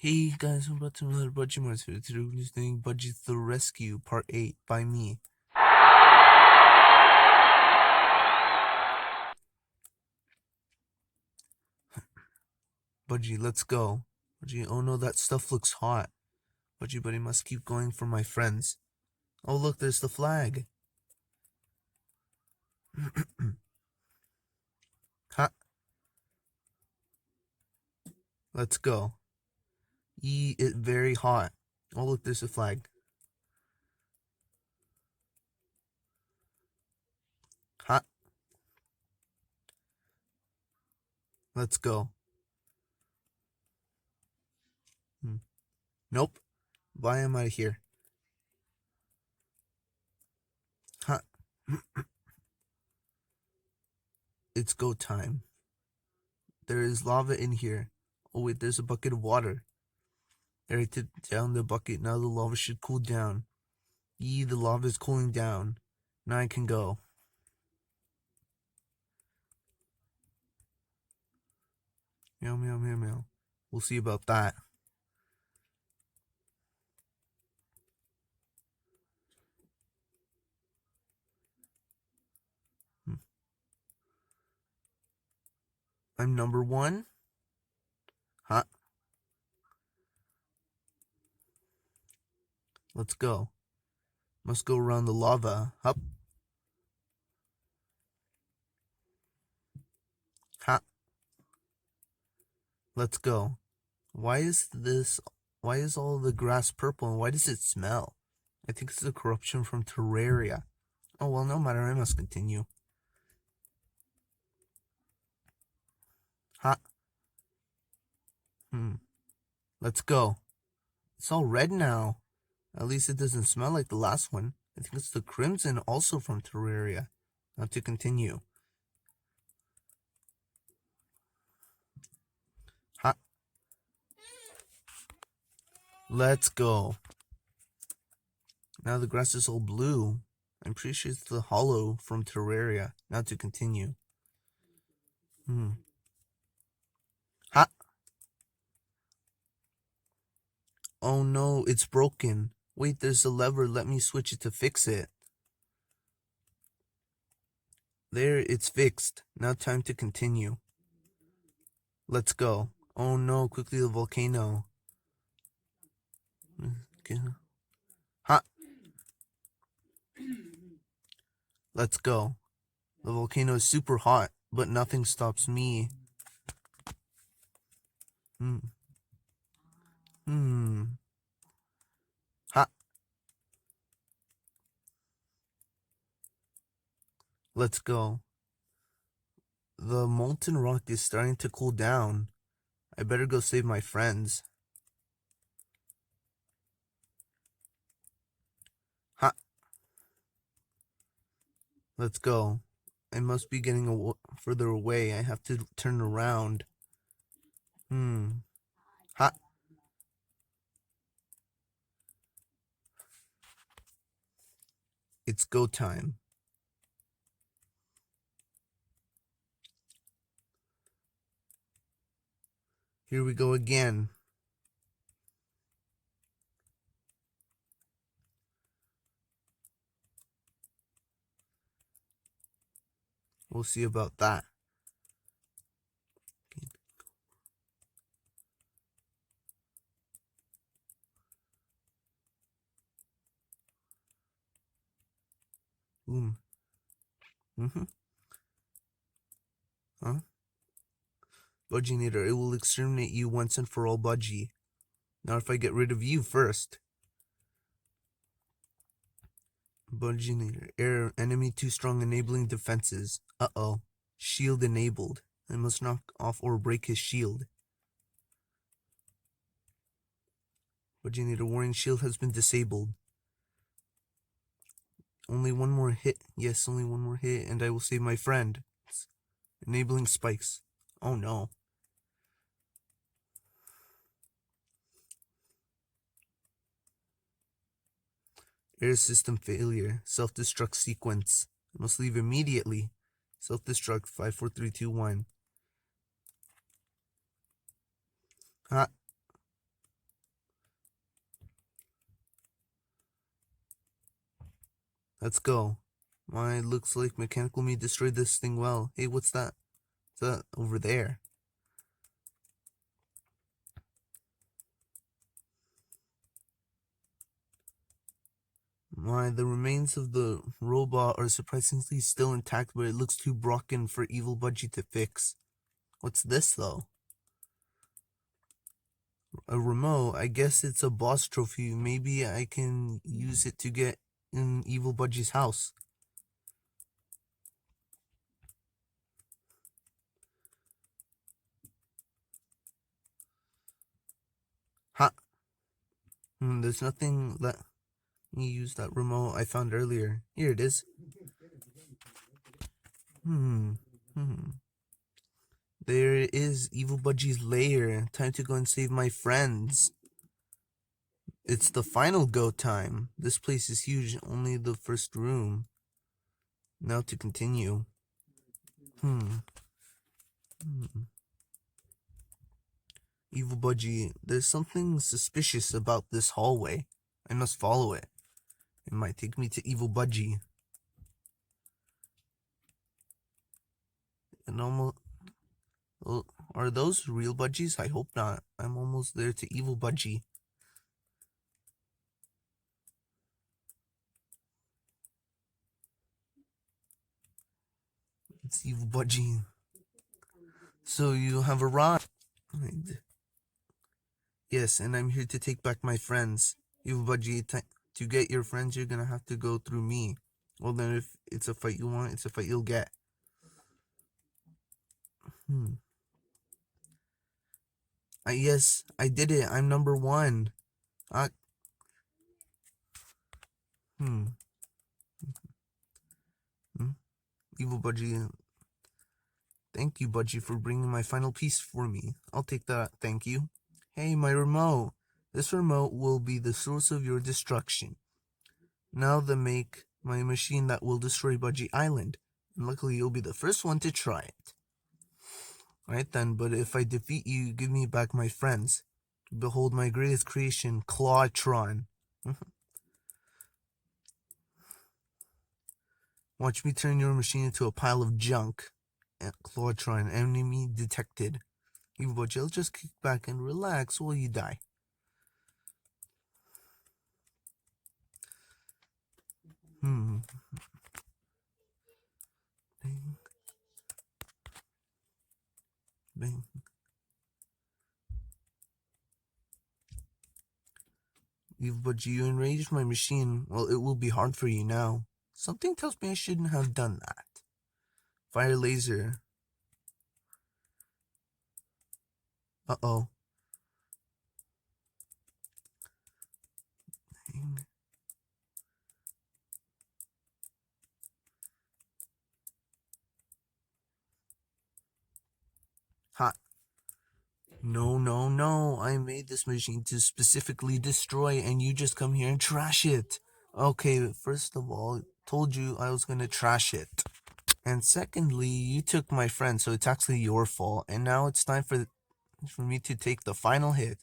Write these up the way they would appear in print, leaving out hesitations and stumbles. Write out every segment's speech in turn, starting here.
Hey guys, welcome back to another Budgie Marx video. Today we're doing Budgie the Rescue Part 8 by me. Budgie, let's go. Budgie, oh no, that stuff looks hot. Budgie, buddy, must keep going for my friends. Oh look, there's the flag. Ha! Let's go. It's very hot. Oh look, there's a flag. Ha! Let's go. Nope. Why am I here? Ha! It's go time. There is lava in here. Oh wait, there's a bucket of water. I took down the bucket. Now the lava should cool down. The lava is cooling down. Now I can go. Meow, meow, meow, meow. We'll see about that. I'm number one. Huh? Let's go. Must go around the lava. Hup. Ha. Let's go. Why is all the grass purple and why does it smell? I think it's a corruption from Terraria. Oh well, no matter, I must continue. Ha. Let's go. It's all red now. At least it doesn't smell like the last one. I think it's the crimson also from Terraria. Now to continue. Ha. Let's go. Now the grass is all blue. I'm pretty sure it's the hollow from Terraria. Now to continue. Ha. Oh no, it's broken. Wait, there's a lever. Let me switch it to fix it. There, it's fixed. Now time to continue. Let's go. Oh no, quickly the volcano. Ha! Let's go. The volcano is super hot, but nothing stops me. Ha! Let's go. The molten rock is starting to cool down. I better go save my friends. Ha! Let's go. I must be getting further away. I have to turn around. Ha! It's go time. Here we go again. We'll see about that. Huh? Budgie-nator, it will exterminate you once and for all, Budgie. Now if I get rid of you first. Budgie-nator, error, enemy too strong, enabling defenses. Uh-oh. Shield enabled. I must knock off or break his shield. Budgie-nator, warning, shield has been disabled. Only one more hit. Yes, only one more hit, and I will save my friend. Enabling spikes. Oh no. Air system failure. Self-destruct sequence. I must leave immediately. Self-destruct 5, 4, 3, 2, 1. Ha. Let's go. My, looks like Mechanical Me destroyed this thing well. Hey, what's that? What's that over there? My, the remains of the robot are surprisingly still intact, but it looks too broken for Evil Budgie to fix. What's this, though? A remote? I guess it's a boss trophy. Maybe I can use it to get in Evil Budgie's house. Ha! There's nothing. Let me use that remote I found earlier. Here it is. There is Evil Budgie's lair. Time to go and save my friends. It's the final go time. This place is huge. Only the first room. Now to continue. Evil Budgie, there's something suspicious about this hallway. I must follow it. It might take me to Evil Budgie. And almost... Well, are those real budgies? I hope not. I'm almost there to Evil Budgie. It's Evil Budgie. So you have arrived. Yes, and I'm here to take back my friends. Evil Budgie, to get your friends, you're gonna have to go through me. Well, then if it's a fight you want, it's a fight you'll get. Yes, I did it. I'm number 1. Evil Budgie. Thank you, Budgie, for bringing my final piece for me. I'll take that. Thank you. Hey, my remote. This remote will be the source of your destruction. Now then make my machine that will destroy Budgie Island. And luckily, you'll be the first one to try it. Alright then, but if I defeat you, give me back my friends. Behold my greatest creation, Clawtron. Watch me turn your machine into a pile of junk. Clawtron, enemy detected. Evil Budgie, I'll just kick back and relax while you die. Bang. Bang. Evil Budgie, you enraged my machine. Well, it will be hard for you now. Something tells me I shouldn't have done that. Fire laser. Uh-oh. Hot. No, no, no. I made this machine to specifically destroy, and you just come here and trash it. Okay, first of all, told you I was gonna trash it. And secondly, you took my friend, so it's actually your fault. And now it's time for me to take the final hit.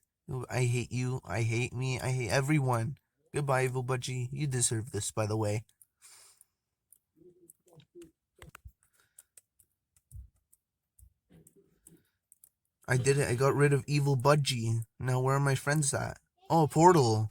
I hate you. I hate me. I hate everyone. Goodbye, Evil Budgie. You deserve this, by the way. I did it. I got rid of Evil Budgie. Now where are my friends at? Oh, portal.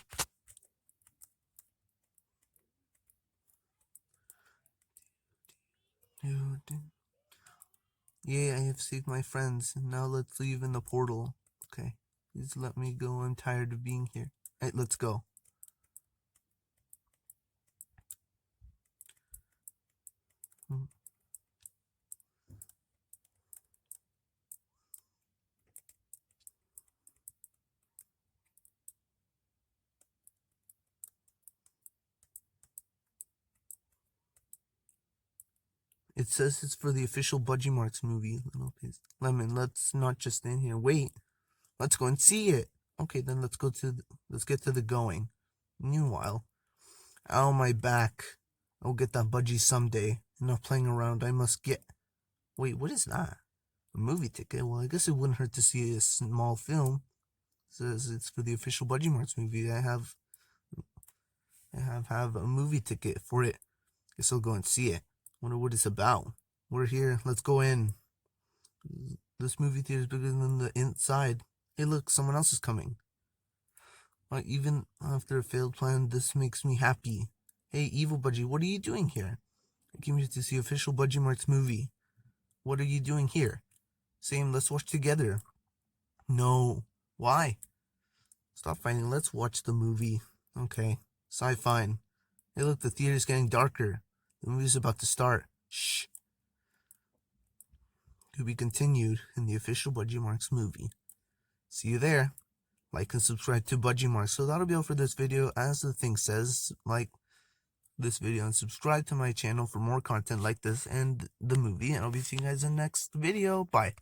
Yay, I have saved my friends. Now let's leave in the portal. Okay. Please let me go. I'm tired of being here. Alright, let's go. It says it's for the official Budgie Marx movie. Lemon, let's not just stand here. Wait. Let's go and see it. Okay, then let's get to the going. Meanwhile, ow, my back. I'll get that Budgie someday. Enough playing around. I must get... Wait, what is that? A movie ticket? Well, I guess it wouldn't hurt to see a small film. It says it's for the official Budgie Marx movie. I have a movie ticket for it. Guess I'll go and see it. Wonder what it's about. We're here. Let's go in. This movie theater is bigger than the inside. Hey, look, someone else is coming. Even after a failed plan, this makes me happy. Hey, Evil Budgie, what are you doing here? I came here to see official Budgie Marx movie. What are you doing here? Same, let's watch together. No. Why? Stop fighting, let's watch the movie. Okay. Fine. Hey, look, the theater's getting darker. The movie's about to start. Shh. To be continued in the official Budgie Marx movie. See you there. Like and subscribe to Budgie Marx. So that'll be all for this video. As the thing says, like this video and subscribe to my channel for more content like this and the movie. And I'll be seeing you guys in the next video. Bye.